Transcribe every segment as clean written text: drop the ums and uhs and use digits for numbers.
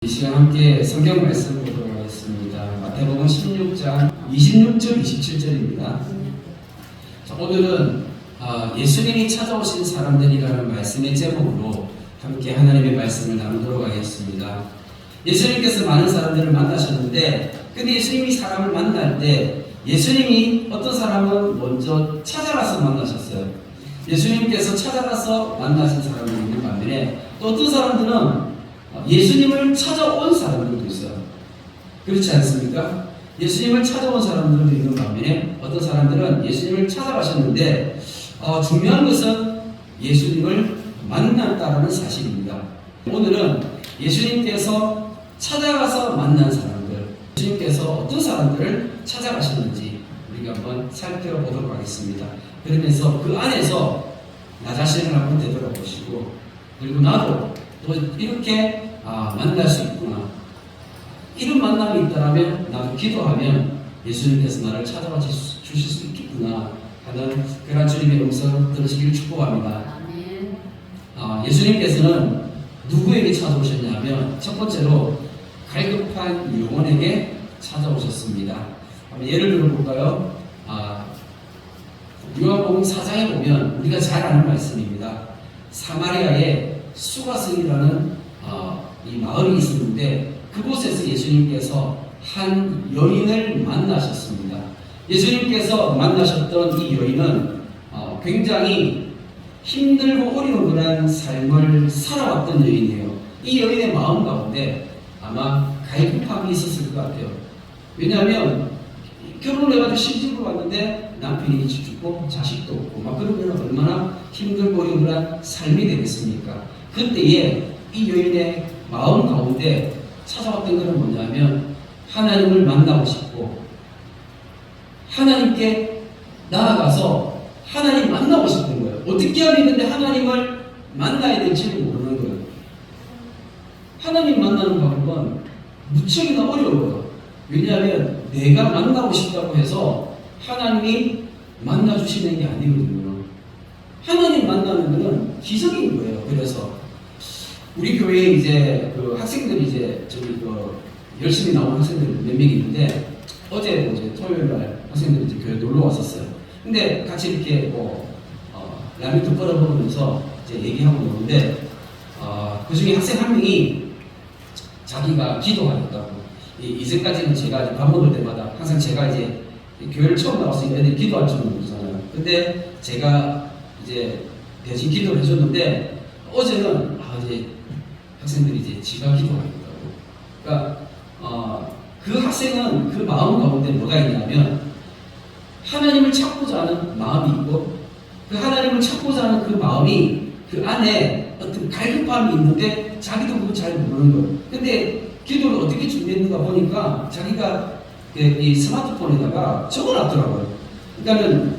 이 시간 함께 성경 말씀 보도록 하겠습니다. 마태복음 16장 26절 27절입니다. 오늘은 예수님이 찾아오신 사람들이라는 말씀의 제목으로 함께 하나님의 말씀을 나누도록 하겠습니다. 예수님께서 많은 사람들을 만나셨는데, 근데 예수님이 사람을 만날 때 예수님이 어떤 사람은 먼저 찾아가서 만나셨어요. 예수님께서 찾아가서 만나신 사람이 있는 반면에 또 어떤 사람들은 예수님을 찾아온 사람들도 있어요. 그렇지 않습니까? 예수님을 찾아온 사람들도 있는 반면에 어떤 사람들은 예수님을 찾아가셨는데 중요한 것은 예수님을 만났다는 사실입니다. 오늘은 예수님께서 찾아가서 만난 사람들, 예수님께서 어떤 사람들을 찾아가셨는지 우리가 한번 살펴보도록 하겠습니다. 그러면서 그 안에서 나 자신을 한번 되돌아보시고, 그리고 나도 또 이렇게 만날 수 있구나, 이런 만남이 있다면 나도 기도하면 예수님께서 나를 찾아와 주실 수 있겠구나 하는 그런 주님의 음성 들으시기를 축복합니다. 예수님께서는 누구에게 찾아오셨냐면 첫 번째로 갈급한 영혼에게 찾아오셨습니다. 한번 예를 들어볼까요? 요한복음 4장에 보면 우리가 잘 아는 말씀입니다. 사마리아에 수가성이라는 이 마을이 있었는데 그곳에서 예수님께서 한 여인을 만나셨습니다. 예수님께서 만나셨던 이 여인은 굉장히 힘들고 어려운 그런 삶을 살아왔던 여인이에요. 이 여인의 마음 가운데 아마 갈급함이 있었을 것 같아요. 왜냐하면 결혼을 해가지고 시집을 왔는데 남편이 죽고 자식도 없고 막 그러면 얼마나 힘들고 어려운 그런 삶이 되겠습니까? 그때에 이 여인의 마음 가운데 찾아왔던 것은 뭐냐면 하나님을 만나고 싶고 하나님께 나아가서 하나님 만나고 싶은 거예요. 어떻게 하면 근데 하나님을 만나야 될지를 모르는 거예요. 하나님 만나는 방법은 무척이나 어려워요. 왜냐하면 내가 만나고 싶다고 해서 하나님이 만나주시는 게 아니거든요. 하나님 만나는 것은 기적인 거예요. 그래서 우리 교회에 이제 그 학생들이 이제 열심히 나온 학생들 몇 명이 있는데 어제 이제 토요일 날 학생들이 이제 교회 놀러 왔었어요. 근데 같이 이렇게 라면도 끓여 먹으면서 이제 얘기하고 노는데 그 중에 학생 한 명이 자기가 기도하겠다고, 이제까지는 제가 이제 밥 먹을 때마다 항상 제가 이제 교회를 처음 나왔으니까 애들이 기도할 줄 모르잖아요. 근데 제가 이제 대신 기도를 해줬는데 어제는 이제 학생들이 이제 지가 기도하겠다고. 그러니까 그 학생은 그 마음 가운데 뭐가 있냐면 하나님을 찾고자 하는 마음이 있고, 그 하나님을 찾고자 하는 그 마음이 그 안에 어떤 갈급함이 있는데 자기도 그거 잘 모르는 거예요. 근데 기도를 어떻게 준비했는가 보니까 자기가 이 스마트폰에다가 적어놨더라고요. 그러니까는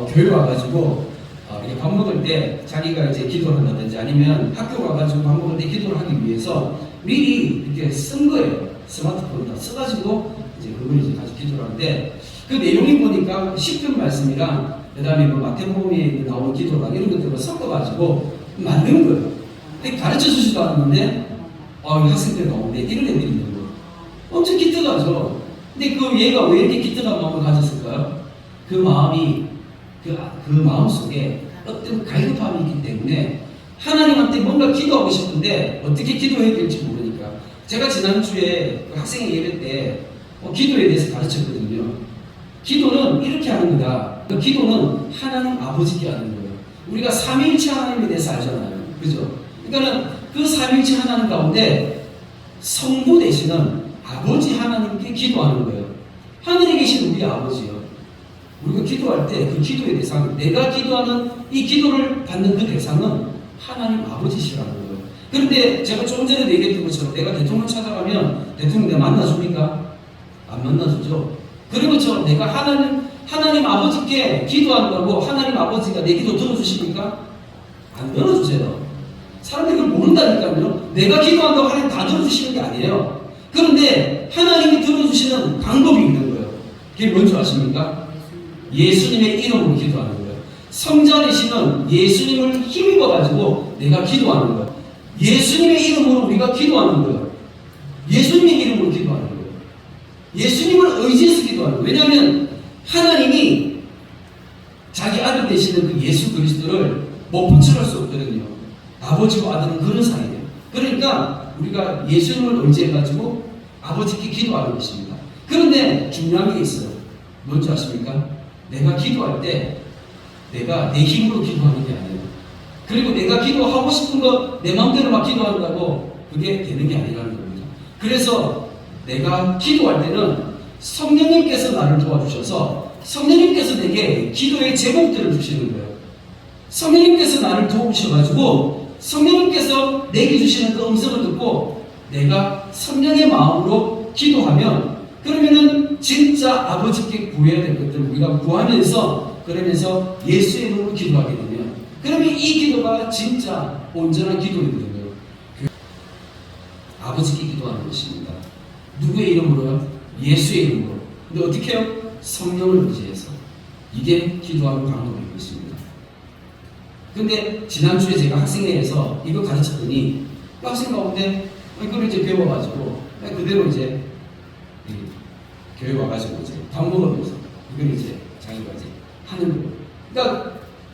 교회 와가지고 이렇게 밥 먹을 때 자기가 이제 기도를 한다든지 아니면 학교 가가지고 밥 먹을 때 기도를 하기 위해서 미리 이렇게 쓴 거예요. 스마트폰에다 써가지고 이제 그걸 이제 가지고 기도를 하는데 그 내용이 보니까 10편 말씀이랑 그 다음에 마태복음에 나오는 기도랑 이런 것들을 섞어가지고 만든 거예요. 가르쳐 주지도 않았는데 학생들 가운데 이런 애들이 있는 거예요. 엄청 기특하죠. 근데 그 얘가 왜 이렇게 기특한 마음을 가졌을까요? 그 마음이 그 마음 속에 어떤 갈급함이 있기 때문에 하나님한테 뭔가 기도하고 싶은데 어떻게 기도해야 될지 모르니까. 제가 지난주에 그 학생의 예배 때 기도에 대해서 가르쳤거든요. 기도는 이렇게 하는 거다. 그 기도는 하나님 아버지께 하는 거예요. 우리가 삼위일체 하나님에 대해서 알잖아요. 그죠? 그러니까는 그 삼위일체 하나님 가운데 성부 되시는 아버지 하나님께 기도하는 거예요. 하늘에 계신 우리 아버지요. 우리가 기도할 때 그 기도의 대상, 내가 기도하는 이 기도를 받는 그 대상은 하나님 아버지시라는 거예요. 그런데 제가 조금 전에 얘기했던 것처럼 내가 대통령 찾아가면 대통령 내가 만나줍니까? 안 만나주죠. 그런 것처럼 내가 하나님 아버지께 기도한다고 하나님 아버지가 내 기도 들어주십니까? 안 들어주세요. 사람들이 그걸 모른다니까요. 내가 기도한다고 하나님 다 들어주시는 게 아니에요. 그런데 하나님이 들어주시는 방법이 있는 거예요. 그게 뭔지 아십니까? 예수님의 이름으로 기도하는 거예요. 성자 되시는 예수님을 힘입어가지고 내가 기도하는 거예요. 예수님의 이름으로 우리가 기도하는 거예요. 예수님을 의지해서 기도하는 거예요. 왜냐하면 하나님이 자기 아들 되시는 그 예수 그리스도를 못 분출할 수 없거든요. 아버지와 아들은 그런 사이예요. 그러니까 우리가 예수님을 의지해가지고 아버지께 기도하는 것입니다. 그런데 중요한 게 있어요. 뭔지 아십니까? 내가 기도할 때 내가 내 힘으로 기도하는 게 아니에요. 그리고 내가 기도하고 싶은 거 내 마음대로 막 기도한다고 그게 되는 게 아니라는 겁니다. 그래서 내가 기도할 때는 성령님께서 나를 도와주셔서 성령님께서 내게 기도의 제목들을 주시는 거예요. 성령님께서 나를 도우셔가지고 성령님께서 내게 주시는 그 음성을 듣고 내가 성령의 마음으로 기도하면 그러면은 진짜 아버지께 구해야 될 것들을 우리가 구하면서 그러면서 예수의 이름으로 기도하게 되면 그러면 이 기도가 진짜 온전한 기도이거든요. 아버지께 기도하는 것입니다. 누구의 이름으로요? 예수의 이름으로. 근데 어떻게 해요? 성령을 의지해서. 이게 기도하는 방법일 것입니다. 근데 지난주에 제가 학생회에서 이거 가르쳤더니 그 학생 가운데 이걸 이제 배워가지고 그대로 이제 교회 와가지고 이제 밥 먹으면서 이걸 이제 자기가 이제 하는 거예요. 그러니까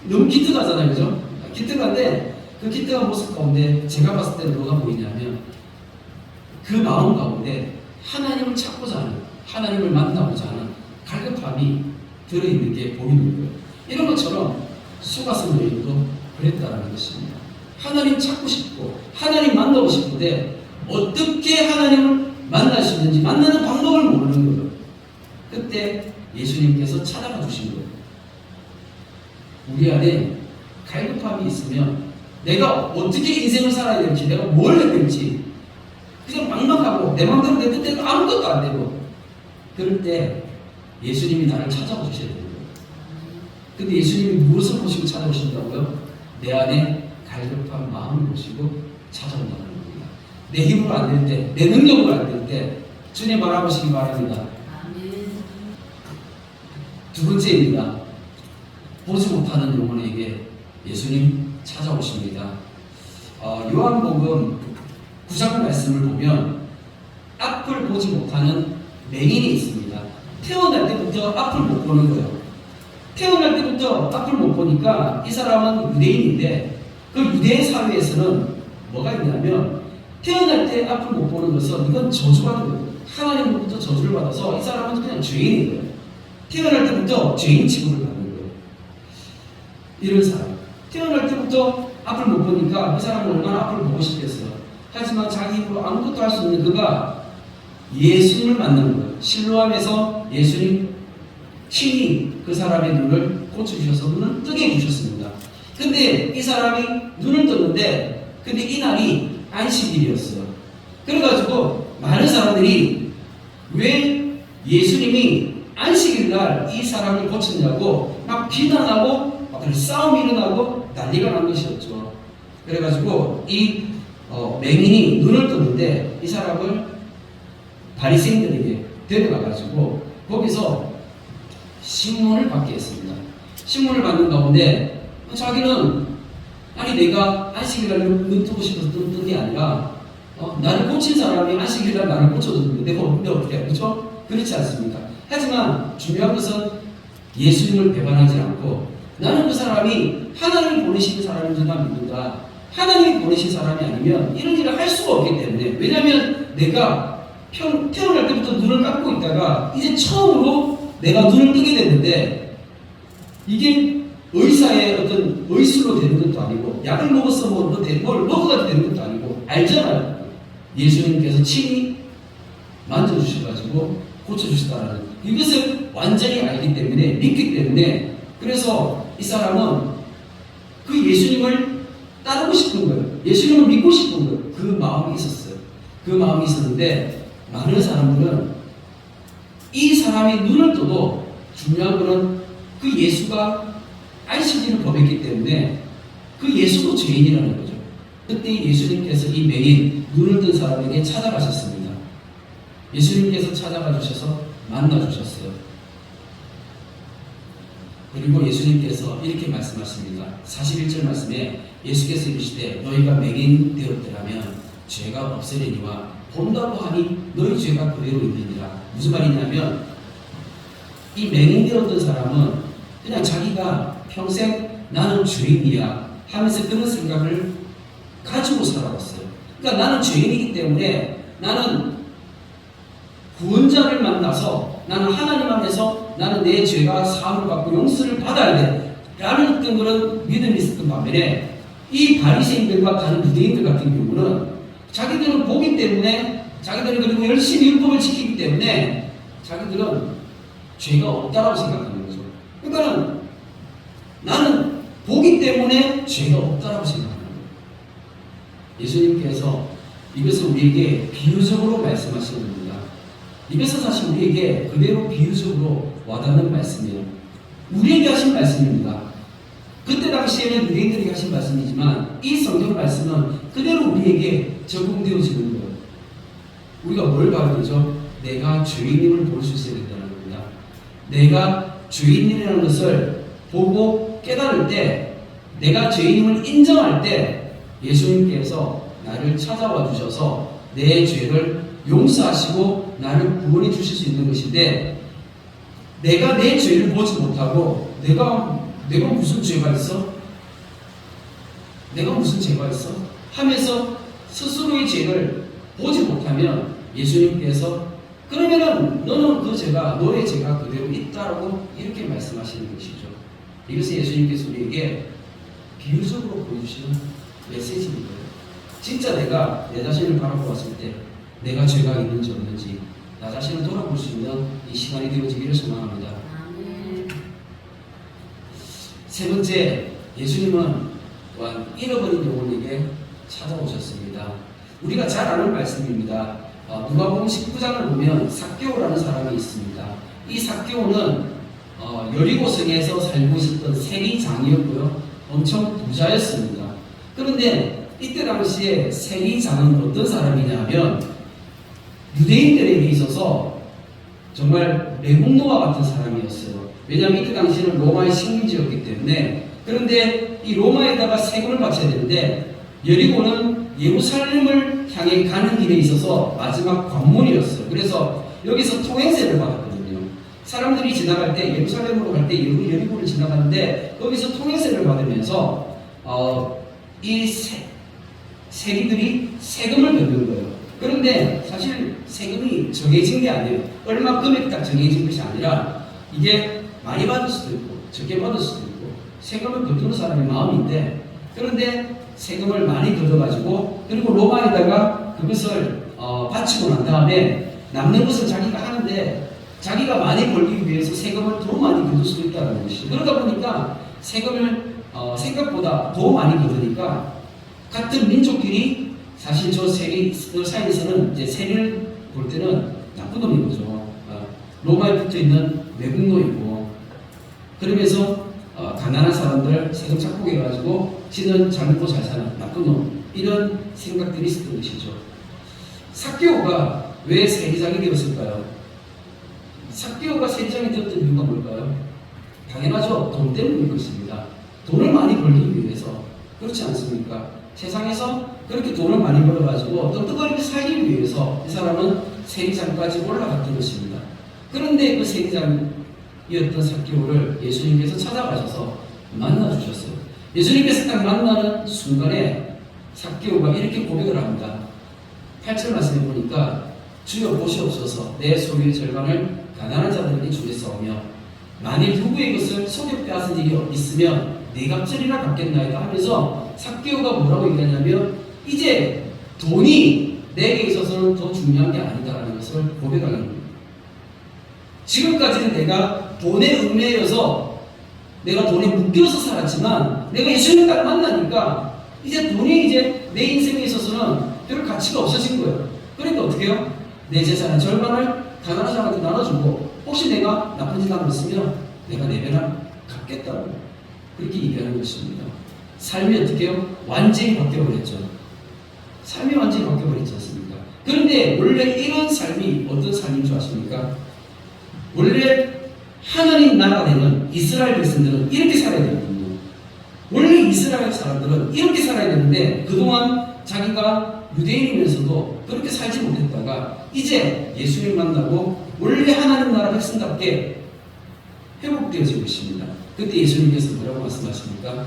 너무 기특하잖아요, 그죠? 기특한데 그 기특한 모습 가운데 제가 봤을 때는 뭐가 보이냐면 그 마음 가운데 하나님을 찾고자 하는, 하나님을 만나고자 하는 갈급함이 들어있는 게 보이는 거예요. 이런 것처럼 수가성 여인도 그랬다라는 것입니다. 하나님 찾고 싶고 하나님 만나고 싶은데 어떻게 하나님을 만날 수 있는지 만나는 방법을 모르는 거예요. 그때 예수님께서 찾아가 주신 거예요. 우리 안에 갈급함이 있으면 내가 어떻게 인생을 살아야 될지 내가 뭘 해야 될지 그냥 막막하고 내 마음대로 내 뜻대로 아무것도 안 되고 그럴 때 예수님이 나를 찾아와 주셔야 돼요. 근데 예수님이 무엇을 보시고 찾아오신다고요? 내 안에 갈급한 마음을 보시고 찾아온다는 겁니다. 내 힘으로 안 될 때, 내 능력으로 안 될 때 주님 바라보시기 바랍니다. 두 번째입니다. 보지 못하는 영혼에게 예수님 찾아오십니다. 요한복음 9장 말씀을 보면 앞을 보지 못하는 맹인이 있습니다. 태어날 때부터 앞을 못 보는 거예요. 태어날 때부터 앞을 못 보니까 이 사람은 유대인인데 그 유대 사회에서는 뭐가 있냐면 태어날 때 앞을 못 보는 것은 이건 저주받은 거예요. 하나님으로부터 저주를 받아서 이 사람은 그냥 죄인인 거예요. 태어날 때부터 죄인 취급을 받는 거예요. 이런 사람. 태어날 때부터 앞을 못 보니까 그 사람은 얼마나 앞을 보고 싶겠어요. 하지만 자기 힘으로 아무것도 할 수 없는 그가 예수님을 만나는 거예요. 실로암에서 예수님 친히 그 사람의 눈을 고쳐주셔서 눈을 뜨게 해주셨습니다. 근데 이 사람이 눈을 떴는데 근데 이날이 안식일이었어요. 그래가지고 많은 사람들이 왜 예수님이 안식일날 이 사람을 고쳤냐고 막 비난하고 막 싸움이 일어나고 난리가 난 것이었죠. 그래가지고 이 맹인이 눈을 떴는데 이 사람을 바리새인들에게 데려가가지고 거기서 신문을 받게 했습니다. 신문을 받는 가운데 자기는 아니 내가 안식일날 눈 뜨고 싶어서 뜬 게 아니라 나를 고친 사람이 안식일날 나를 고쳐줬는데 내가 어떻게 해? 그렇죠? 그렇지 않습니까? 하지만 중요한 것은 예수님을 배반하지 않고 나는 그 사람이 하나님이 보내신 사람인 줄만 믿는다. 하나님이 보내신 사람이 아니면 이런 일을 할 수가 없기 때문에 왜냐하면 내가 태어날 때부터 눈을 감고 있다가 이제 처음으로 내가 눈을 뜨게 됐는데 이게 의사의 어떤 의술로 되는 것도 아니고 약을 먹어서 뭘 먹어가지고 되는 것도 아니고 알잖아요. 예수님께서 친히 만져주셔가지고 고쳐주시다라는 이것을 완전히 알기 때문에 믿기 때문에 그래서 이 사람은 그 예수님을 따르고 싶은 거예요. 예수님을 믿고 싶은 거예요. 그 마음이 있었어요. 그 마음이 있었는데 많은 사람들은 이 사람이 눈을 떠도 중요한 것은 그 예수가 안식일을 범했기 때문에 그 예수도 죄인이라는 거죠. 그때 예수님께서 이 맹인 눈을 뜬 사람에게 찾아가셨습니다. 예수님께서 찾아가 주셔서 만나 주셨어요. 그리고 예수님께서 이렇게 말씀하십니다. 41절 말씀에 예수께서 이르시되 너희가 맹인 되었더라면 죄가 없으리니와 본다고 하니 너희 죄가 그대로 있느니라. 무슨 말이냐면 이 맹인되었던 사람은 그냥 자기가 평생 나는 죄인이야 하면서 그런 생각을 가지고 살아왔어요. 그러니까 나는 죄인이기 때문에 나는 구원자를 만나서 나는 하나님 안에서 나는 내 죄가 사함을 받고 용서를 받아야 돼 라는 어떤 그런 믿음이 있었던 반면에 이 바리새인들과 다른 유대인들 같은 경우는 자기들은 보기 때문에 자기들은 그리고 열심히 율법을 지키기 때문에 자기들은 죄가 없다라고 생각하는 거죠. 그러니까 나는 보기 때문에 죄가 없다라고 생각하는 거예요. 예수님께서 이것을 우리에게 비유적으로 말씀하시는 겁니다. 이것은 사실 우리에게 그대로 비유적으로 와닿는 말씀이에요. 우리에게 하신 말씀입니다. 그때 당시에는 유대인들에게 하신 말씀이지만 이 성경 말씀은 그대로 우리에게 적용되어지는 거예요. 우리가 뭘 봐야 되죠? 내가 죄인임을 볼 수 있어야 된다는 겁니다. 내가 죄인이라는 것을 보고 깨달을 때, 내가 죄인임을 인정할 때 예수님께서 나를 찾아와 주셔서 내 죄를 용서하시고 나를 구원해 주실 수 있는 것인데, 내가 내 죄를 보지 못하고 내가 무슨 죄가 있어? 내가 무슨 죄가 있어? 하면서 스스로의 죄를 보지 못하면 예수님께서 그러면은 너는 그 죄가 너의 죄가 그대로 있다라고 이렇게 말씀하시는 것이죠. 이것은 예수님께서 우리에게 비유적으로 보여주시는 메시지인 거예요. 진짜 내가 내 자신을 바라보았을 때 내가 죄가 있는지 없는지 나 자신을 돌아볼 수 있는 이 시간이 되어지기를 소망합니다. 세 번째, 예수님은 또한 잃어버린 영혼에게 찾아오셨습니다. 우리가 잘 아는 말씀입니다. 누가복음 19장을 보면 삭개오라는 사람이 있습니다. 이 삭개오는 여리고성에서 살고 있었던 세리장이었고요. 엄청 부자였습니다. 그런데 이때 당시에 세리장은 어떤 사람이냐면 유대인들에게 있어서 정말 매국노와 같은 사람이었어요. 왜냐하면 이때 당시에는 로마의 식민지였기 때문에. 그런데 이 로마에다가 세금을 바쳐야 되는데 여리고는 예루살렘을 향해 가는 길에 있어서 마지막 관문이었어요. 그래서 여기서 통행세를 받았거든요. 사람들이 지나갈 때 예루살렘으로 갈 때 여리고를 지나가는데 거기서 통행세를 받으면서 이 세리들이 세금을 걷는 거예요. 그런데 사실 세금이 정해진 게 아니에요. 얼마 금액이 딱 정해진 것이 아니라 이게 많이 받을 수도 있고 적게 받을 수도 있고 세금을 걷는 사람의 마음인데, 그런데 세금을 많이 걷어가지고 그리고 로마에다가 그것을 바치고 난 다음에 남는 것을 자기가 하는데 자기가 많이 벌기 위해서 세금을 더 많이 걷을 수도 있다는 것이죠. 그러다 보니까 세금을 생각보다 더 많이 걷으니까 같은 민족끼리 사실 저 세리 사이에서는 이제 세리를 볼 때는 나쁜 놈인 거죠. 로마에 붙어 있는 외국노이고, 그러면서 가난한 사람들 세금 착복해가지고 지는 잘 먹고 잘 사는 나쁜 놈, 이런 생각들이 있었던 것이죠. 삭개오가 왜 세리장이 되었을까요? 삭개오가 세리장이 되었던 이유가 뭘까요? 당연하죠. 돈 때문일 것입니다. 돈을 많이 벌기 위해서. 그렇지 않습니까? 세상에서 그렇게 돈을 많이 벌어가지고 떵떵거리게 살기 위해서 이 사람은 세리장까지 올라갔던 것입니다. 그런데 그 세리장이었던 삭개오를 예수님께서 찾아가셔서 만나주셨어요. 예수님께서 딱 만나는 순간에 삭개오가 이렇게 고백을 합니다. 8절 말씀해 보니까 주여 보시옵소서, 내 소유의 절반을 가난한 자들에게 주겠사오며 만일 누구의 것을 속여 빼앗은 일이 있으면 네 갑절이나 갚겠나이다 하면서 삭개오가 뭐라고 얘기하냐면 이제 돈이 내게 있어서는 더 중요한 게 아니다라는 것을 고백하는 겁니다. 지금까지는 내가 돈에 얽매여서 내가 돈에 묶여서 살았지만 내가 예수님을 딱 만나니까 이제 돈이 이제 내 인생에 있어서는 별 가치가 없어진 거예요. 그러니까 어떻게 해요? 내 재산의 절반을 가난한 사람한테 나눠주고 혹시 내가 나쁜 짓 하고 있으면 내가 네 배나 갚겠다고 그렇게 얘기하는 것입니다. 삶이 어떻게 해요? 완전히 바뀌어버렸죠. 삶이 완전히 바뀌어버렸지 않습니까? 그런데 원래 이런 삶이 어떤 삶인 줄 아십니까? 원래 하나님 나라가 되는 이스라엘 백성들은 이렇게 살아야 되거든요. 원래 이스라엘 사람들은 이렇게 살아야 되는데 그동안 자기가 유대인이면서도 그렇게 살지 못했다가 이제 예수님 만나고 원래 하나님 나라 백성답게 회복되어질 것입니다. 그때 예수님께서 뭐라고 말씀하십니까?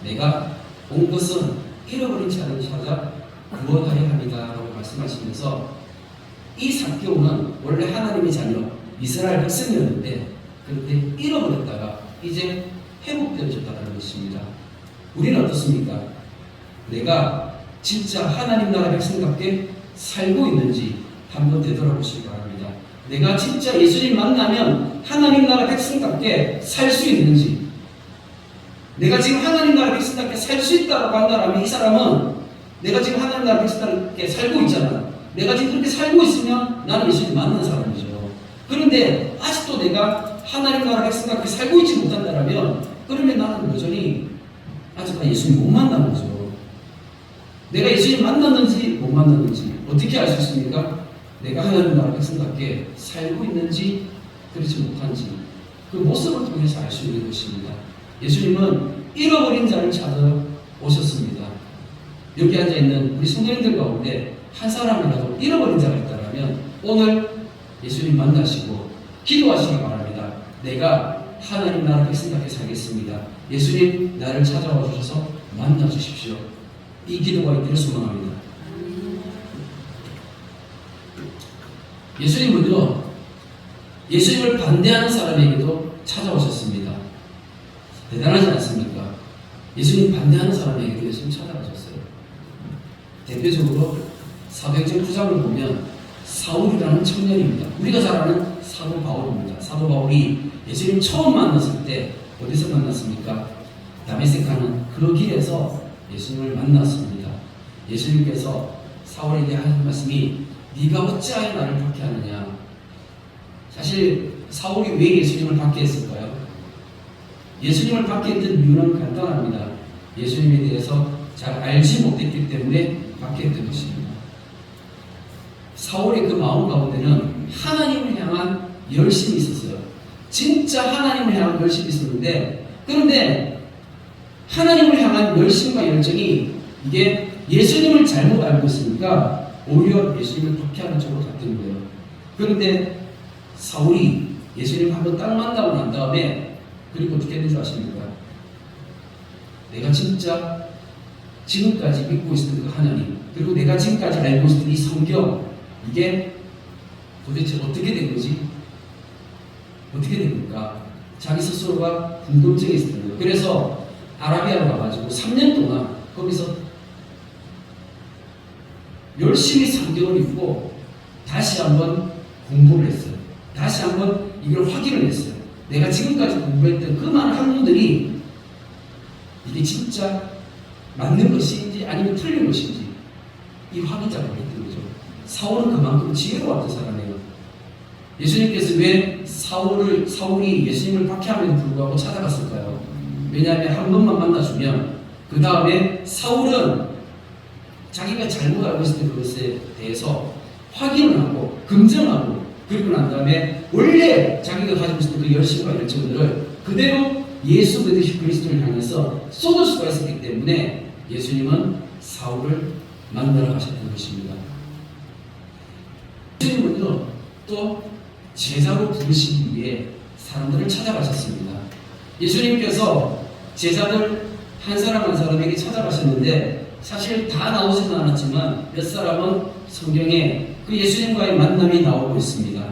내가 온 것은 잃어버린 자를 찾아 구원하려 합니다 라고 말씀하시면서 이 삭개오는 원래 하나님의 자녀 이스라엘 백성이었는데 그런데 잃어버렸다가 이제 회복되어졌다는 것입니다. 우리는 어떻습니까? 내가 진짜 하나님 나라 백성답게 살고 있는지 한번 되돌아보시기 바랍니다. 내가 진짜 예수님 만나면 하나님 나라 백성답게 살 수 있는지, 내가 지금 하나님 나라 백성답게 살 수 있다고 한다면 이 사람은 내가 지금 하나님 나라 백성답게 살고 있잖아. 내가 지금 그렇게 살고 있으면 나는 예수님 만난 사람이죠. 그런데 아직도 내가 하나님 나라 백성답게 살고 있지 못한다면 그러면 나는 여전히 아직 예수님 못 만난 거죠. 내가 예수님 만났는지 못 만났는지 어떻게 알 수 있습니까? 내가 하나님 나라 백성답게 살고 있는지 그렇지 못한지 그 모습을 통해서 알 수 있는 것입니다. 예수님은 잃어버린 자를 찾아 오셨습니다. 여기 앉아있는 우리 성도님들 가운데 한 사람이라도 잃어버린 자가 있다면 오늘 예수님 만나시고 기도하시기 바랍니다. 내가 하나님 나라 백성답게 살겠습니다. 예수님 나를 찾아와 주셔서 만나 주십시오. 이 기도가 있기를 소망합니다. 예수님은요, 예수님을 반대하는 사람에게도 찾아오셨습니다. 대단하지 않습니까? 예수님 반대하는 사람에게도 예수님 찾아가셨어요. 대표적으로 사도행전 9장을 보면 사울이라는 청년입니다. 우리가 잘 아는 사도 바울입니다. 사도 바울이 예수님 처음 만났을 때 어디서 만났습니까? 다메섹 가는 그 길에서 예수님을 만났습니다. 예수님께서 사울에게 하는 말씀이 네가 어찌하여 나를 박해하느냐. 사실 사울이 왜 예수님을 박해했을까요? 예수님을 박해했던 이유는 간단합니다. 예수님에 대해서 잘 알지 못했기 때문에 박해했던 것입니다. 사울의 그 마음 가운데는 하나님을 향한 열심이 있었어요. 진짜 하나님을 향한 열심이 있었는데, 그런데 하나님을 향한 열심과 열정이 이게 예수님을 잘못 알고 있으니까 오히려 예수님을 박해하는 쪽으로 갔던 거예요. 그런데 사울이 예수님 한번 딱 만나고 난 다음에 그리고 어떻게 했는지 아십니까? 내가 진짜 지금까지 믿고 있었던 그 하나님, 그리고 내가 지금까지 알고 있었던 이 성경, 이게 도대체 어떻게 된 거지? 어떻게 된 걸까? 자기 스스로가 궁금증이 있었던 거예요. 그래서 아라비아로 가가지고 3년 동안 거기서 열심히 성경을 읽고 다시 한번 공부를 했어요. 다시 한번 이걸 확인을 했어요. 내가 지금까지 공부했던 그 많은 학문들이 이게 진짜 맞는 것인지 아니면 틀린 것인지 이 확인 작업을 했던 거죠. 사울은 그만큼 지혜로웠던 사람이에요. 예수님께서 왜 사울이 예수님을 박해함에도 불구하고 찾아갔을까요? 왜냐하면 한 번만 만나주면 그 다음에 사울은 자기가 잘못 알고 있었던 그것에 대해서 확인을 하고 긍정하고 그리고 난 다음에 원래 자기가 가지고 있었던 그 열심과 열정들을 그대로 예수 그리스도를 향해서 쏟을 수가 있었기 때문에 예수님은 사울을 만나러 가셨던 것입니다. 예수님은요 또 제자로 부르시기 위해 사람들을 찾아가셨습니다. 예수님께서 제자들 한 사람 한 사람에게 찾아가셨는데 사실 다 나오지는 않았지만 몇 사람은 성경에 그 예수님과의 만남이 나오고 있습니다.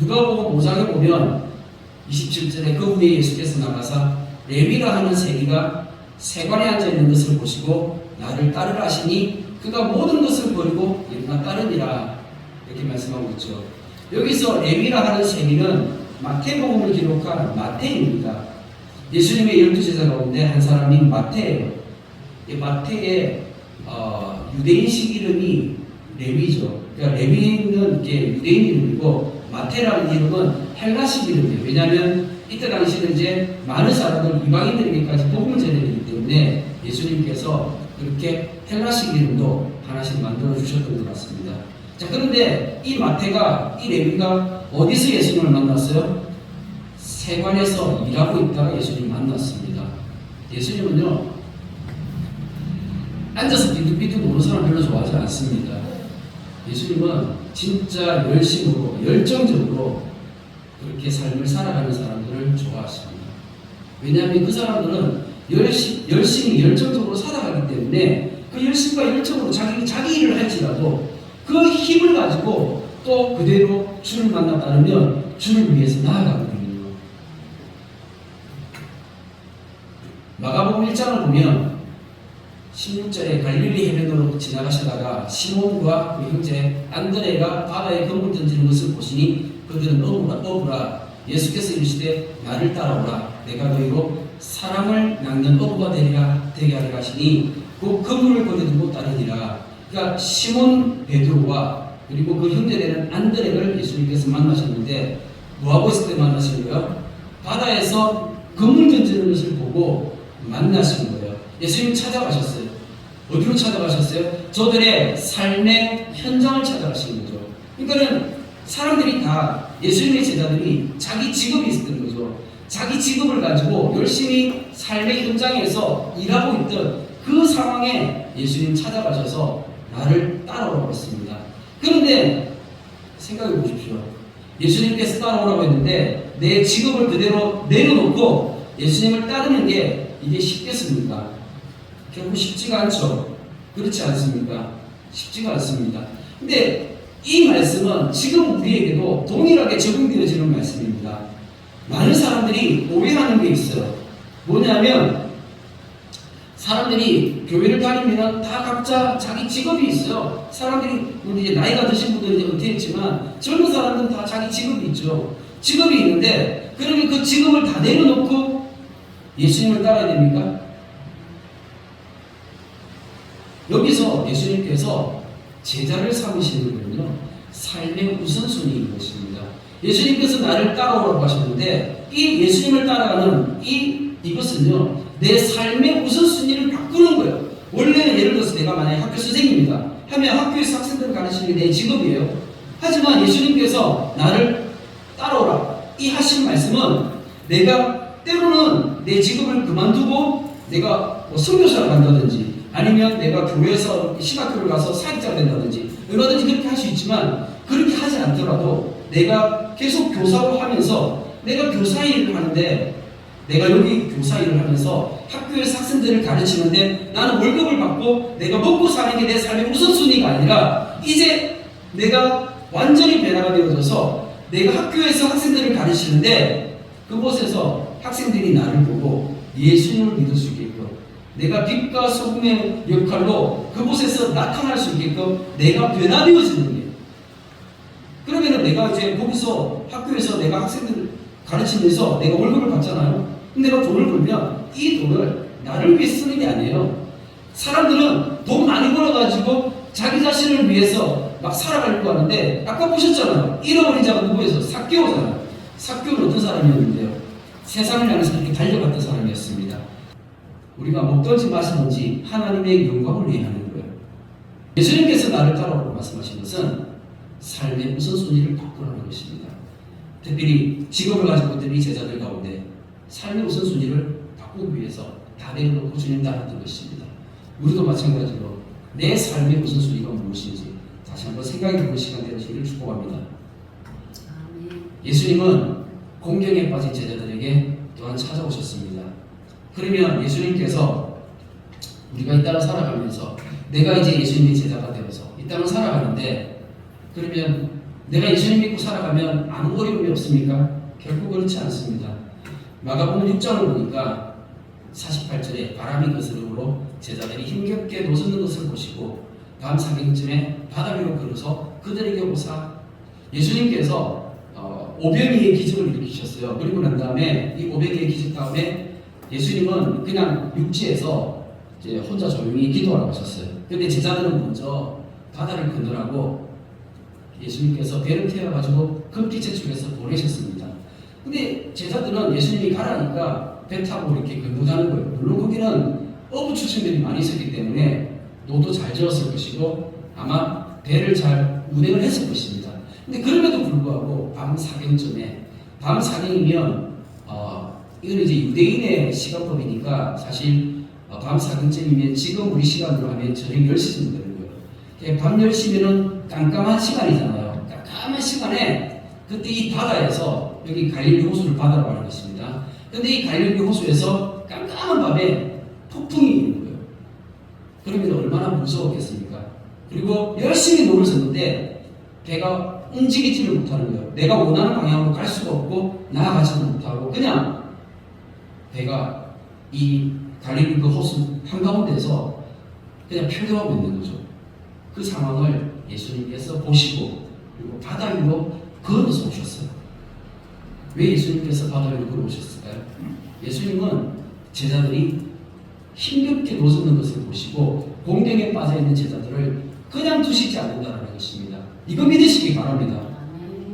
누가복음 5장에 보면 27절에 그 후에 예수께서 나가사 레위라 하는 세리가 세관에 앉아있는 것을 보시고 나를 따르라 하시니 그가 모든 것을 버리고 일어나 따르니라 이렇게 말씀하고 있죠. 여기서 레위라 하는 세리는 마태복음을 기록한 마태입니다. 예수님의 12제자 가운데 한 사람이 마태예요. 마태의 유대인식 이름이 레위죠. 그러니까 레위는 이게 유대인 이름이고 마태라는 이름은 헬라식 이름이에요. 왜냐하면 이때 당시는 이제 많은 사람들 이방인들에게까지 복음을 전해야 되기 때문에 예수님께서 그렇게 헬라식 이름도 하나씩 만들어 주셨던 것 같습니다. 자, 그런데 이 마태가, 이 레위가 어디서 예수님을 만났어요? 세관에서 일하고 있다가 예수님 만났습니다. 예수님은요 앉아서 삐뚤삐뚤 노는 사람 별로 좋아하지 않습니다. 예수님은 진짜 열심으로, 열정적으로 그렇게 삶을 살아가는 사람들을 좋아하십니다. 왜냐하면 그 사람들은 열심히 열정적으로 살아가기 때문에 그 열심과 열정으로 자기 일을 할지라도 그 힘을 가지고 또 그대로 주를 만나 따르면 주를 위해서 나아가거든요. 마가복음 1장을 보면 16절에 갈릴리 해변으로 지나가시다가 시몬과 그 형제 안드레가 바다에 그물 던지는 것을 보시니 그들은 어부라 예수께서 이르시되 나를 따라오라 내가 너희로 사람을 낚는 어부가 되게 하리라 하시니 그 그물을 거두고 따르니라. 그러니까 시몬 베드로와 그리고 그 형제되는 안드레를 예수님께서 만나셨는데 뭐하고 있을 때 만나신 거예요? 바다에서 그물 던지는 것을 보고 만나신 거예요. 예수님 찾아가셨어요. 어디로 찾아가셨어요? 저들의 삶의 현장을 찾아가신 거죠. 그러니까는 사람들이 다 예수님의 제자들이 자기 직업이 있었던 거죠. 자기 직업을 가지고 열심히 삶의 현장에서 일하고 있던 그 상황에 예수님 찾아가셔서 나를 따라오라고 했습니다. 그런데 생각해 보십시오. 예수님께서 따라오라고 했는데 내 직업을 그대로 내려놓고 예수님을 따르는 게 이게 쉽겠습니까? 결국 쉽지가 않죠. 그렇지 않습니까? 쉽지가 않습니다. 근데 이 말씀은 지금 우리에게도 동일하게 적용되어지는 말씀입니다. 많은 사람들이 오해하는 게 있어요. 뭐냐면 사람들이 교회를 다니면 다 각자 자기 직업이 있어요. 사람들이 이제 나이가 드신 분들은 이제 은퇴했지만 젊은 사람들은 다 자기 직업이 있죠. 직업이 있는데 그러면 그 직업을 다 내려놓고 예수님을 따라야 됩니까? 여기서 예수님께서 제자를 삼으시는 것은요 삶의 우선순위인 것입니다. 예수님께서 나를 따라오라고 하셨는데 이 예수님을 따라가는 이것은요 내 삶의 우선순위를 바꾸는 거예요. 원래는 예를 들어서 내가 만약에 학교 선생님이다 하면 학교에서 학생들을 가르치는 게 내 직업이에요. 하지만 예수님께서 나를 따라오라 이 하신 말씀은 내가 때로는 내 직업을 그만두고 내가 선교사를 간다든지 아니면 내가 교회에서 신학교를 가서 사역자가 된다든지 얼마든지 그렇게 할 수 있지만 그렇게 하지 않더라도 내가 계속 교사로 하면서 내가 교사 일을 하는데 내가 여기 교사 일을 하면서 학교에서 학생들을 가르치는데 나는 월급을 받고 내가 먹고 사는 게 내 삶의 우선순위가 아니라 이제 내가 완전히 변화가 되어져서 내가 학교에서 학생들을 가르치는데 그곳에서 학생들이 나를 보고 예수님을 믿을 수 있게끔 내가 빛과 소금의 역할로 그곳에서 나타날 수 있게끔 내가 변화되어지는 게 그러면은 내가 이제 거기서 학교에서 내가 학생들 가르치면서 내가 월급을 받잖아요. 근데 내가 돈을 벌면 이 돈을 나를 위해 쓰는 게 아니에요. 사람들은 돈 많이 벌어가지고 자기 자신을 위해서 막 살아가려고 하는데 아까 보셨잖아요. 잃어버린 자가 누구에서? 삭개오잖아요. 삭개오는 어떤 사람이었는데요? 세상을 향해서 이렇게 달려갔던 사람이었습니다. 우리가 먹든지 마시든지 하나님의 영광을 위해 하는 거예요. 예수님께서 나를 따라오라고 말씀하신 것은 삶의 우선순위를 바꾸라는 것입니다. 특별히 직업을 가지고 있던 이 제자들 가운데 삶의 우선순위를 바꾸기 위해서 다 내려놓고 주님 따랐던 것입니다. 우리도 마찬가지로 내 삶의 우선순위가 무엇인지 다시 한번 생각해보는 시간 되시기를 축복합니다. 예수님은 공경에 빠진 제자들에게 또한 찾아오셨습니다. 그러면 예수님께서 우리가 이 땅을 살아가면서 내가 이제 예수님의 제자가 되어서 이 땅을 살아가는데 그러면 내가 예수님 믿고 살아가면 아무 어려움이 없습니까? 결코 그렇지 않습니다. 마가복음 6장을 보니까 48절에 바람이 거스름으로 제자들이 힘겹게 노젓는 것을 보시고 밤 사경쯤에 바다 위로 걸어서 그들에게 오사 예수님께서 500여의 기적을 일으키셨어요. 그리고 난 다음에 이 500여의 기적 다음에 예수님은 그냥 육지에서 이제 혼자 조용히 기도하라고 하셨어요. 그런데 제자들은 먼저 바다를 건너라고 예수님께서 배를 태워가지고 금빛의 쪽에서 보내셨습니다. 근데 제자들은 예수님이 가라니까 배 타고 이렇게 건너가는 거예요. 물론 거기는 어부 출신들이 많이 있었기 때문에 노도 잘 저었을 것이고 아마 배를 잘 운행을 했을 것입니다. 근데 그럼에도 불구하고 밤 사경쯤에 밤 사경이면 이건 이제 유대인의 시간법이니까 사실 밤 4경쯤이면 지금 우리 시간으로 하면 저녁 10시쯤 되는 거예요. 밤 10시면은 깜깜한 시간이잖아요. 깜깜한 시간에 그때 이 바다에서 여기 갈릴리 호수를 바다라고 하는 것입니다. 근데 이 갈릴리 호수에서 깜깜한 밤에 폭풍이 있는 거예요. 그러면 얼마나 무서웠겠습니까? 그리고 열심히 노를 섰는데 배가 움직이지를 못하는 거예요. 내가 원하는 방향으로 갈 수가 없고 나아가지도 못하고 그냥 배가 이 갈릴리 그 호수 한가운데서 그냥漂流하고 있는 거죠. 그 상황을 예수님께서 보시고 그리고 바다 위로 걸어서 오셨어요. 왜 예수님께서 바다 위로 걸어오셨을까요? 예수님은 제자들이 힘겹게 노젓는 것을 보시고 공경에 빠져있는 제자들을 그냥 두시지 않는다는 것입니다. 이거 믿으시기 바랍니다.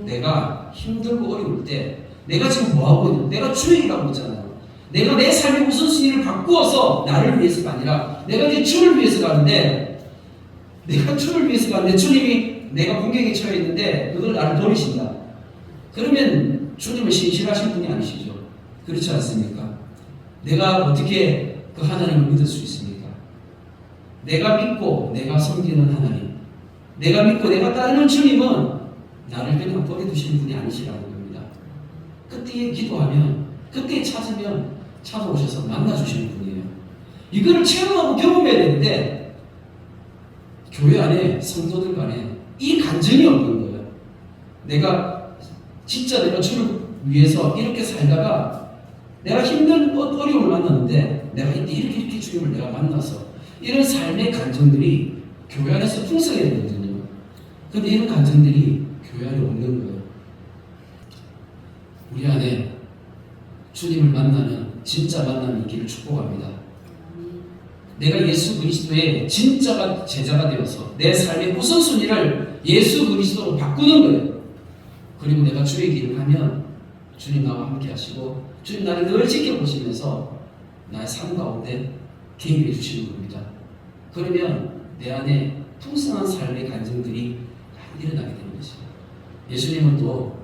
내가 힘들고 어려울 때 내가 지금 뭐하고 있는데 내가 주의 일하고 있잖아요. 내가 내 삶의 우선순위를 바꾸어서 나를 위해서가 아니라 내가 이제 주를 위해서 가는데 내가 주를 위해서 가는데 주님이 내가 공경에 처해 있는데 그걸 나를 버리신다. 그러면 주님은 신실하신 분이 아니시죠. 그렇지 않습니까? 내가 어떻게 그 하나님을 믿을 수 있습니까? 내가 믿고 내가 섬기는 하나님, 내가 믿고 내가 따르는 주님은 나를 그냥 버려두시는 분이 아니시라는 겁니다. 그때에 기도하면 그때에 찾으면 찾아오셔서 만나주시는 분이에요. 이거를 체험하고 경험해야 되는데 교회 안에 성도들 간에 이 간증이 없는 거예요. 내가 진짜 내가 주를 위해서 이렇게 살다가 내가 힘든 어려움을 만났는데 내가 이때 이렇게 주님을 내가 만나서 이런 삶의 간증들이 교회 안에서 풍성해야 되거든요. 근데 이런 간증들이 교회 안에 없는 거예요. 우리 안에 주님을 만나는 진짜 만남이 있기를 축복합니다. 내가 예수 그리스도의 진짜가 제자가 되어서 내 삶의 우선순위를 예수 그리스도로 바꾸는 거예요. 그리고 내가 주의 길을 하면 주님 나와 함께 하시고 주님 나를 늘 지켜보시면서 나의 삶 가운데 개입해 주시는 겁니다. 그러면 내 안에 풍성한 삶의 간증들이 일어나게 되는 것입니다. 예수님은 또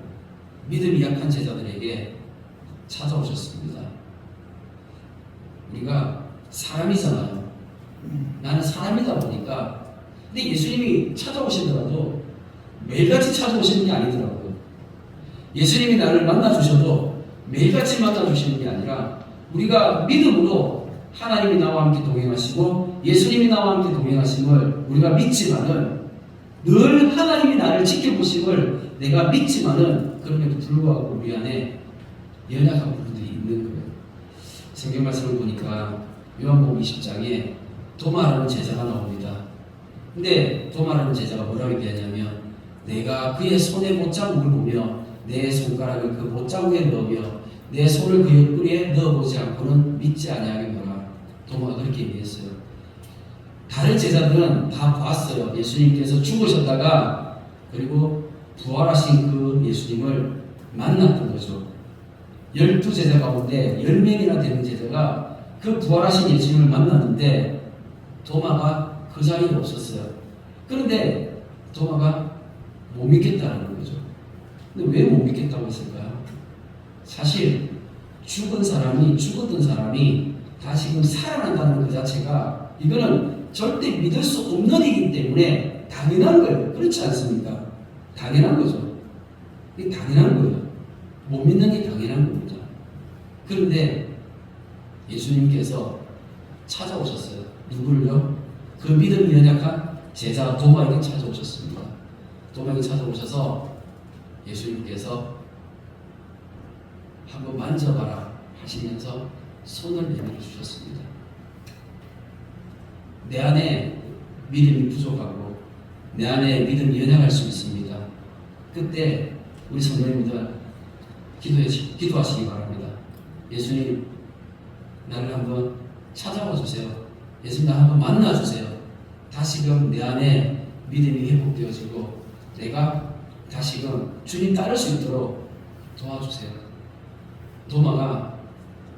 믿음이 약한 제자들에게 찾아오셨습니다. 우리가 사람이잖아요. 나는 사람이다 보니까 근데 예수님이 찾아오시더라도 매일같이 찾아오시는 게 아니더라고요. 예수님이 나를 만나주셔도 매일같이 만나주시는 게 아니라 우리가 믿음으로 하나님이 나와 함께 동행하시고 예수님이 나와 함께 동행하심을 우리가 믿지만은 늘 하나님이 나를 지켜보심을 내가 믿지만은 그럼에도 불구하고 우리 안에 연약한 부분들이 있는 거예요. 성경 말씀을 보니까 요한복음 20장에 도마라는 제자가 나옵니다. 근데 도마라는 제자가 뭐라고 얘기하냐면 내가 그의 손에 못자국을 보며 내 손가락을 그 못자국에 넣으며 내 손을 그 옆구리에 넣어보지 않고는 믿지 아니하겠노라. 도마가 그렇게 얘기했어요. 다른 제자들은 다 봤어요. 예수님께서 죽으셨다가 그리고 부활하신 그 예수님을 만났던 거죠. 12제자 가운데 10명이나 되는 제자가 그 부활하신 예수님을 만났는데 도마가 그 자리에 없었어요. 그런데 도마가 못 믿겠다는 거죠. 근데 왜 못 믿겠다고 했을까요? 사실 죽었던 사람이 다시금 살아난다는 그 자체가 이거는 절대 믿을 수 없는 일이기 때문에 당연한 거예요. 그렇지 않습니까? 당연한 거죠. 이게 당연한 거예요. 못 믿는 게 당연한 겁니다. 그런데 예수님께서 찾아오셨어요. 누구를요? 그 믿음이 연약한 제자 도마에게 찾아오셨습니다. 도마에게 찾아오셔서 예수님께서 한번 만져봐라 하시면서 손을 내밀어 주셨습니다. 내 안에 믿음이 부족하고 내 안에 믿음이 연약할 수 있습니다. 그때 우리 성도님들 기도하시기 바랍니다. 예수님 나를 한번 찾아와 주세요. 예수님 나 한번 만나 주세요. 다시금 내 안에 믿음이 회복되어지고 내가 다시금 주님 따를 수 있도록 도와주세요. 도마가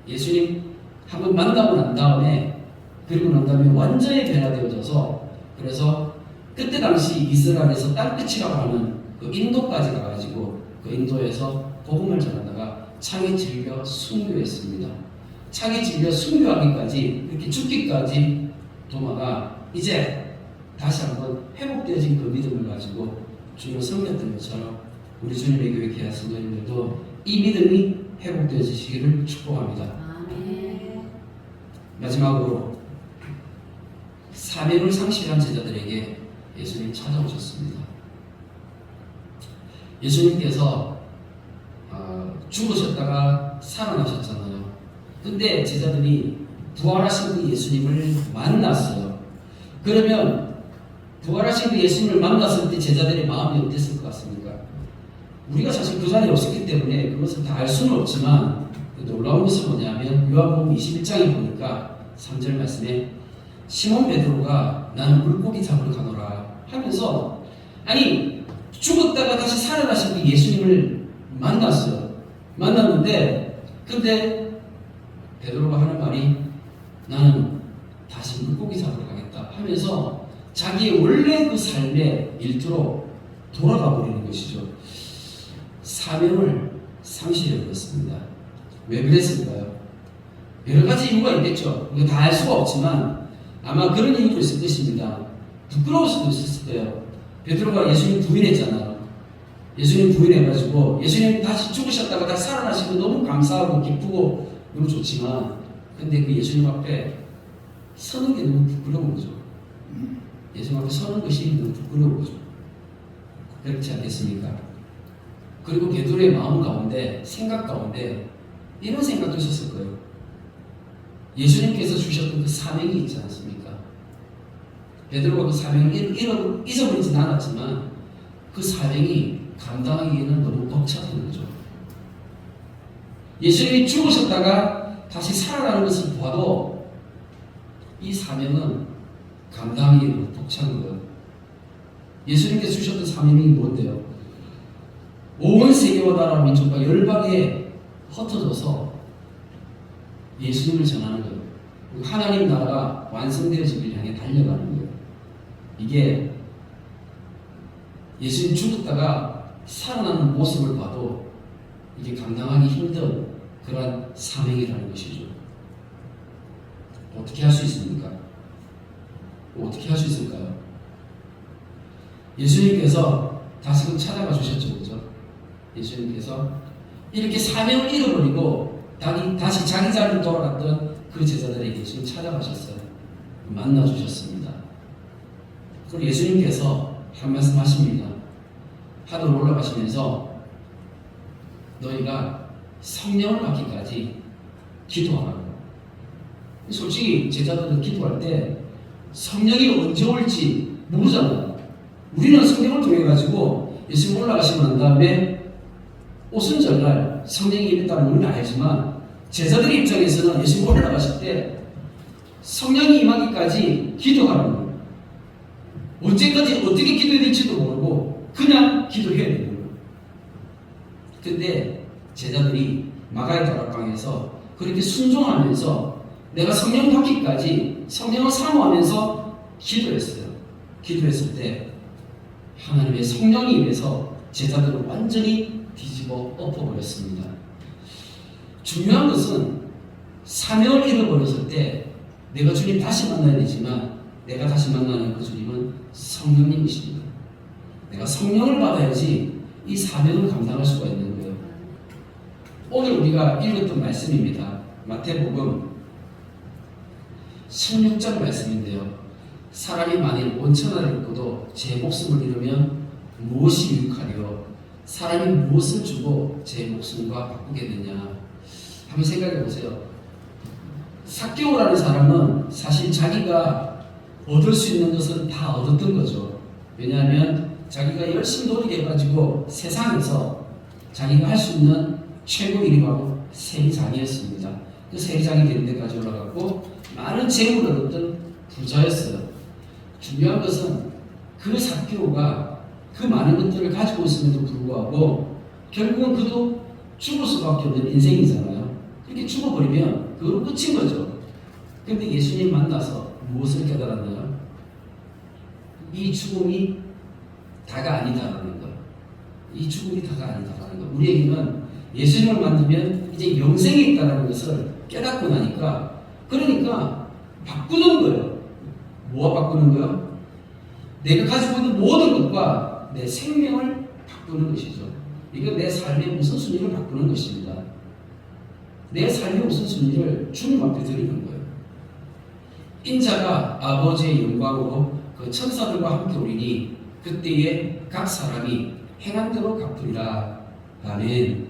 예수님 한번 만나고 난 다음에 그리고 난 다음에 완전히 변화되어져서 그래서 그때 당시 이스라엘에서 땅끝이라고 하는 그 인도까지 가가지고 그 인도에서 복음을 전하다가 창에 즐겨 순교했습니다. 차기 진료 순교하기까지 이렇게 죽기까지 도마가 이제 다시 한번 회복되어진 그 믿음을 가지고 주님을 섬겼던 것처럼 우리 주님의 교회 귀한 성도님들도 이 믿음이 회복되어지시기를 축복합니다. 아멘. 마지막으로 사명을 상실한 제자들에게 예수님 찾아오셨습니다. 예수님께서 죽으셨다가 살아나셨잖아요. 근데 제자들이 부활하신 그 예수님을 만났어요. 그러면 부활하신 그 예수님을 만났을 때 제자들의 마음이 어땠을 것 같습니까? 우리가 사실 그 자리에 없었기 때문에 그것을 다 알 수는 없지만 놀라운 것은 뭐냐면 요한복음 21장에 보니까 3절 말씀에 시몬 베드로가 나는 물고기 잡으러 가노라 하면서 아니 죽었다가 다시 살아나신 그 예수님을 만났어요. 만났는데 근데 베드로가 하는 말이 나는 다시 물고기 잡으러 가겠다 하면서 자기의 원래 그 삶의 일투로 돌아가 버리는 것이죠. 사명을 상실해 버렸습니다. 왜 그랬을까요? 여러 가지 이유가 있겠죠. 우리가 다 알 수가 없지만 아마 그런 이유도 있을 것입니다. 부끄러울 수도 있을 거예요. 베드로가 예수님 부인했잖아요. 예수님 부인해가지고 예수님 다시 죽으셨다가 다시 살아나시고 너무 감사하고 기쁘고 너무 좋지만 근데 그 예수님 앞에 서는 게 너무 부끄러운 거죠. 예수님 앞에 서는 것이 너무 부끄러운 거죠. 그렇지 않겠습니까? 그리고 베드로의 마음 가운데 생각 가운데 이런 생각도 있었을 거예요. 예수님께서 주셨던 그 사명이 있지 않습니까? 베드로가 그 사명을 잊어버리진 않았지만 그 사명이 감당하기에는 너무 벅차던 거죠. 예수님이 죽으셨다가 다시 살아나는 것을 봐도 이 사명은 감당하기에 너무 벅찬 거예요. 예수님께서 주셨던 사명이 뭔데요? 온 세계와 나라 민족과 열방에 흩어져서 예수님을 전하는 거예요. 하나님 나라가 완성되어지길 향해 달려가는 거예요. 이게 예수님 죽었다가 살아나는 모습을 봐도 이게 감당하기 힘든 그러한 사명이라는 것이죠. 어떻게 할 수 있습니까? 어떻게 할 수 있을까요? 예수님께서 다시금 찾아가 주셨죠. 그죠? 예수님께서 이렇게 사명을 잃어버리고 다시 자기 자리로 돌아갔던 그 제자들에게 예수님 찾아가셨어요. 만나 주셨습니다. 그리고 예수님께서 한 말씀 하십니다. 하늘 올라가시면서 너희가 성령을 받기까지 기도하라고. 솔직히 제자들은 기도할 때 성령이 언제 올지 모르잖아요. 우리는 성령을 통해 가지고 예수님 올라가시고 난 다음에 오순절날 성령이 임했다는 우리는 알지만 제자들의 입장에서는 예수님 올라가실 때 성령이 임하기까지 기도하라는 거예요. 언제까지 어떻게 기도해야 될지도 모르고 그냥 기도해야 되는 거예요. 근데 제자들이 마가의 다락방에서 그렇게 순종하면서 내가 성령 받기까지 성령을 사모하면서 기도했어요. 기도했을 때 하나님의 성령이 임해서 제자들을 완전히 뒤집어 엎어버렸습니다. 중요한 것은 사명을 잃어버렸을 때 내가 주님 다시 만나야 되지만 내가 다시 만나는 그 주님은 성령님이십니다. 내가 성령을 받아야지 이 사명을 감당할 수가 있는 거예요. 오늘 우리가 읽었던 말씀입니다. 마태복음 16장 말씀인데요. 사람이 만일 온 천하를 얻고도 제 목숨을 잃으면 무엇이 유익하리요? 사람이 무엇을 주고 제 목숨과 바꾸겠느냐? 한번 생각해 보세요. 삭개오라는 사람은 사실 자기가 얻을 수 있는 것은 다 얻었던 거죠. 왜냐하면 자기가 열심히 노력해가지고 세상에서 자기가 할 수 있는 최고 일이 바로 세리장이었습니다. 그 세리장이 되는 데까지 올라갔고 많은 재물을 얻던 부자였어요. 중요한 것은 그 삭개오가 그 많은 것들을 가지고 있음에도 불구하고 결국은 그도 죽을 수밖에 없는 인생이잖아요. 그렇게 죽어버리면 그걸로 끝인 거죠. 근데 예수님 만나서 무엇을 깨달았나요? 이 죽음이 다가 아니다라는 것. 이 죽음이 다가 아니다라는 것. 우리에게는 예수님을 만나면 이제 영생이 있다는 것을 깨닫고 나니까 그러니까 바꾸는 거예요. 뭐가 바꾸는 거예요? 내가 가지고 있는 모든 것과 내 생명을 바꾸는 것이죠. 이거 내 삶의 우선순위를 바꾸는 것입니다. 내 삶의 우선순위를 주님 앞에 드리는 거예요. 인자가 아버지의 영광으로 그 천사들과 함께 오리니 그때에 각 사람이 행한 대로 갚으리라. 아멘.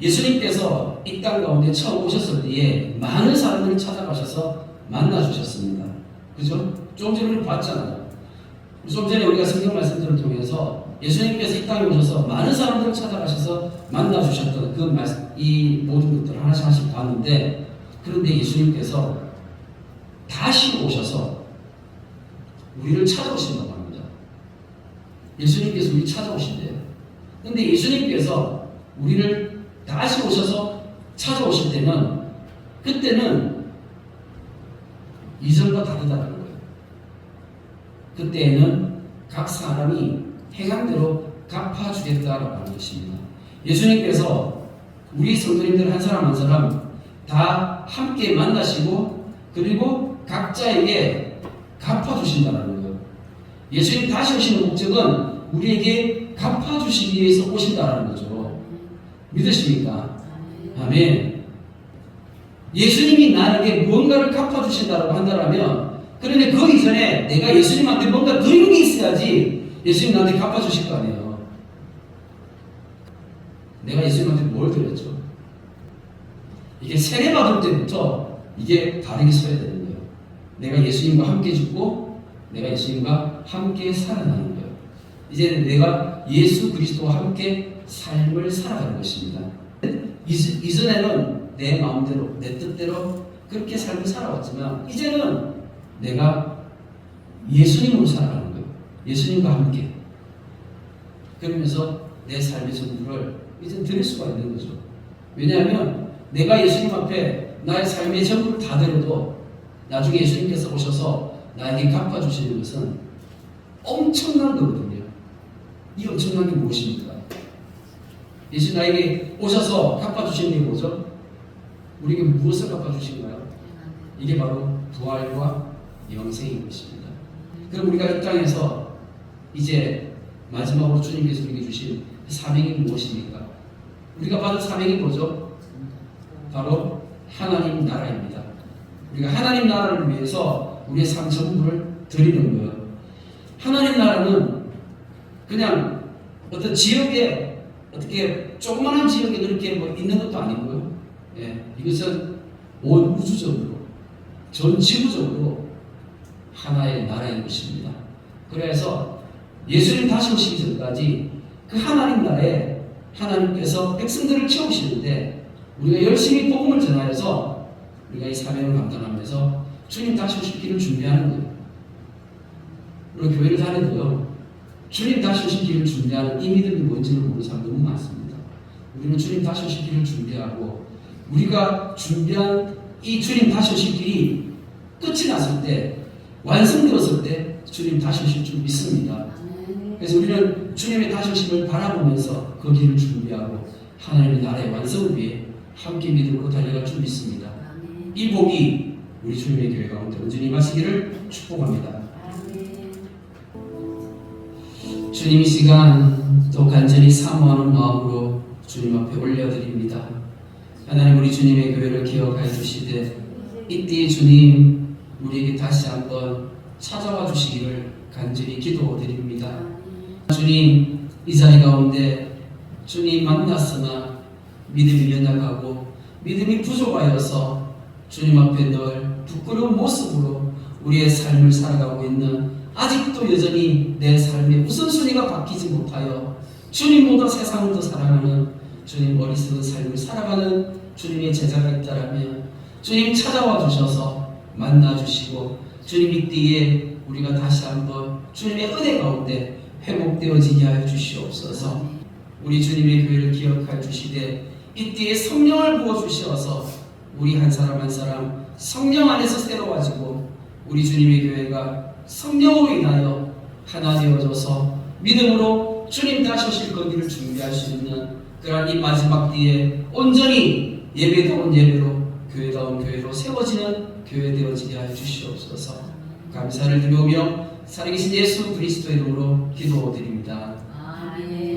예수님께서 이 땅 가운데 처음 오셨을 때에 많은 사람들을 찾아가셔서 만나주셨습니다. 그죠? 좀 전에 우리 봤잖아요. 좀 전에 우리가 성경 말씀들을 통해서 예수님께서 이 땅에 오셔서 많은 사람들을 찾아가셔서 만나주셨던 그 말씀, 이 모든 것들을 하나씩 하나씩 봤는데, 그런데 예수님께서 다시 오셔서 우리를 찾아오신다고 합니다. 예수님께서 우리 찾아오신대요. 그런데 예수님께서 우리를 다시 오셔서 찾아오실 때는, 그때는 이전과 다르다는 거예요. 그때에는 각 사람이 행한 대로 갚아주겠다라고 하는 것입니다. 예수님께서 우리 성도님들 한 사람 한 사람 다 함께 만나시고 그리고 각자에게 갚아주신다는 거예요. 예수님 다시 오시는 목적은 우리에게 갚아주시기 위해서 오신다는 거죠. 믿으십니까? 아멘. 예수님이 나에게 무언가를 갚아주신다고 한다면, 그런데 그 이전에 내가 예수님한테 뭔가 드리는 게 있어야지 예수님 나한테 갚아주실 거 아니에요. 내가 예수님한테 뭘 드렸죠? 이게 세례받을 때부터 이게 다르게 서야 되는 거예요. 내가 예수님과 함께 죽고 내가 예수님과 함께 살아나는 거예요. 이제 내가 예수 그리스도와 함께 삶을 살아가는 것입니다. 이전에는 내 마음대로 내 뜻대로 그렇게 삶을 살아왔지만 이제는 내가 예수님으로 살아가는 거예요. 예수님과 함께. 그러면서 내 삶의 전부를 이제 드릴 수가 있는 거죠. 왜냐하면 내가 예수님 앞에 나의 삶의 전부를 다 드려도 나중에 예수님께서 오셔서 나에게 갚아주시는 것은 엄청난 거거든요. 이 엄청난 게 무엇입니까? 예수 나에게 오셔서 갚아주시는 게 뭐죠? 우리에게 무엇을 갚아주신가요? 이게 바로 부활과 영생인 것입니다. 그럼 우리가 이 땅에서 이제 마지막으로 주님께서 우리에게 주신 사명이 무엇입니까? 우리가 받은 사명이 뭐죠? 바로 하나님 나라입니다. 우리가 하나님 나라를 위해서 우리의 삶 전부를 드리는 거예요. 하나님 나라는 그냥 어떤 지역에 어떻게 조그마한 지역에 그렇게 뭐 있는 것도 아니고요. 예, 이것은 온 우주적으로 전 지구적으로 하나의 나라인 것입니다. 그래서 예수님 다시 오시기 전까지 그 하나님 나라에 하나님께서 백성들을 채우시는데 우리가 열심히 복음을 전하여서 우리가 이 사명을 감당하면서 주님 다시 오실 길을 준비하는 거예요. 우리 교회를 다녀도요, 주님 다시 오실 길을 준비하는 이 믿음이 뭔지를 모르는 사람 너무 많습니다. 우리는 주님 다시 오실 길을 준비하고 우리가 준비한 이 주님 다시 오실 길이 끝이 났을 때, 완성되었을 때 주님 다시 오실 줄 믿습니다. 그래서 우리는 주님의 다시 오심을 바라보면서 그 길을 준비하고 하나님의 나라의 완성을 위해 함께 믿음으로 달려갈 줄 믿습니다. 이 복이 우리 주님의 교회 가운데 온전히 임하시기를 축복합니다. 주님, 이 시간 또 간절히 사모하는 마음으로 주님 앞에 올려드립니다. 하나님, 우리 주님의 교회를 기억하여 주시되 이때 주님 우리에게 다시 한번 찾아와 주시기를 간절히 기도드립니다. 주님, 이 자리 가운데 주님 만났으나 믿음이 연약하고 믿음이 부족하여서 주님 앞에 늘 부끄러운 모습으로 우리의 삶을 살아가고 있는, 아직도 여전히 내 삶의 우선순위가 바뀌지 못하여 주님보다 세상을 더 사랑하는 주님 어리석은 삶을 살아가는 주님의 제자가 있다라면 주님 찾아와 주셔서 만나 주시고 주님 이때에 우리가 다시 한번 주님의 은혜 가운데 회복되어지게 하여 주시옵소서. 우리 주님의 교회를 기억하여 주시되 이때에 성령을 부어 주셔서 우리 한 사람 한 사람 성령 안에서 새로워지고 우리 주님의 교회가 성령으로 인하여 하나 되어져서 믿음으로 주님 다시 오실 거기를 준비할 수 있는 그러한 이 마지막 때에 온전히 예배다운 예배로 교회다운 교회로 세워지는 교회 되어지게 하여 주시옵소서. 감사를 드리며 살아계신 예수 그리스도의 이름으로 기도드립니다. 아멘.